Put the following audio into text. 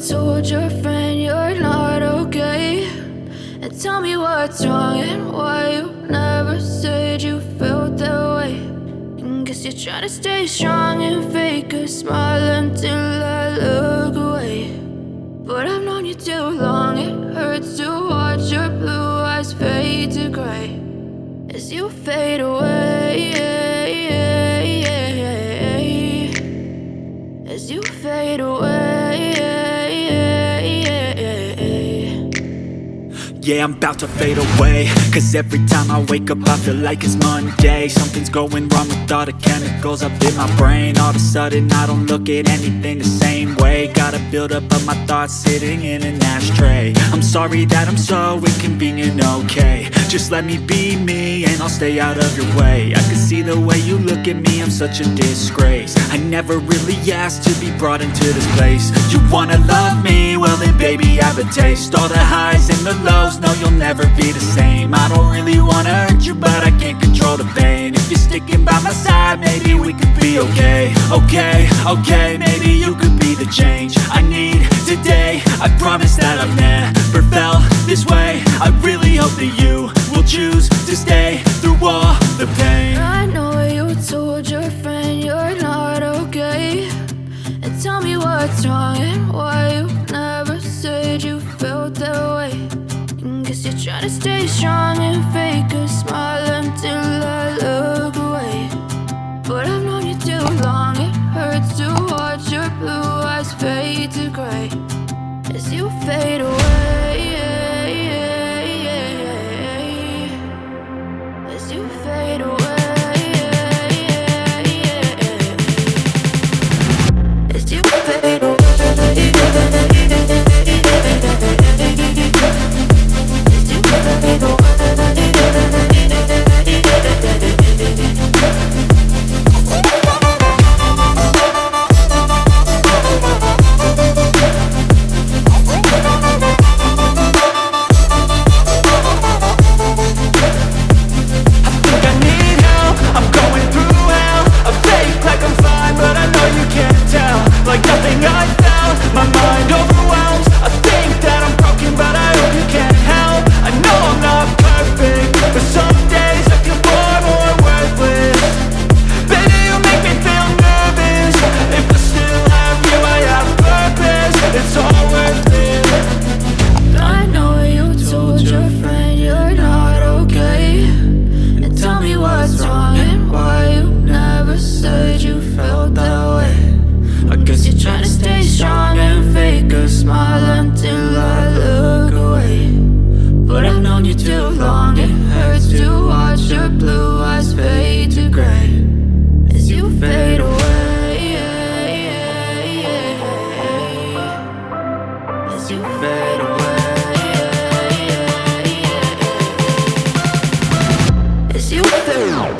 told your friend you're not okay, and tell me what's wrong and why you never said you felt that way. And guess you're trying to stay strong and fake a smile until I look away. But I've known you too long, it hurts to watch your blue eyes fade to gray as you fade away, as you fade away. Yeah, I'm about to fade away, cause every time I wake up I feel like it's Monday. Something's going wrong with all the chemicals up in my brain. All of a sudden I don't look at anything the same way. Gotta build up of my thoughts sitting in an ashtray. I'm sorry that I'm so inconvenient, okay. Just let me be me and I'll stay out of your way. I can see the way you look at me, I'm such a disgrace. I never really asked to be brought into this place. You wanna love me? Well then baby have a taste. All the highs and the lows, no you'll never be the same. I don't really wanna hurt you but I can't control the pain. If you're sticking by my side maybe we could be okay. Okay, maybe you could be the change I need today. I promise that I've never felt this way. I really hope that you will choose to stay through all the pain. I know you told your friend you're not okay, and tell me what's wrong and why you never said you felt that way. And guess you're trying to stay strong and fake a smile until I look away. But I've known you too long, it hurts to watch your blue eyes fade to gray as you fade away, as you fade away, as you fade away. Like nothing I felt, my mind overwhelms. I think that I'm broken but I hope you can't help. I know I'm not perfect, but some days I feel far more worthless. Baby, you make me feel nervous. If I still have you, I have purpose. It's all worth it. I know you told your friend you're not okay, and tell me what's wrong and why you never said you felt that way. I guess you're trying to stay strong and fake a smile until I look away. But I've known you too long, it hurts to watch your blue eyes fade to gray as you fade away, as you fade away, as you fade away.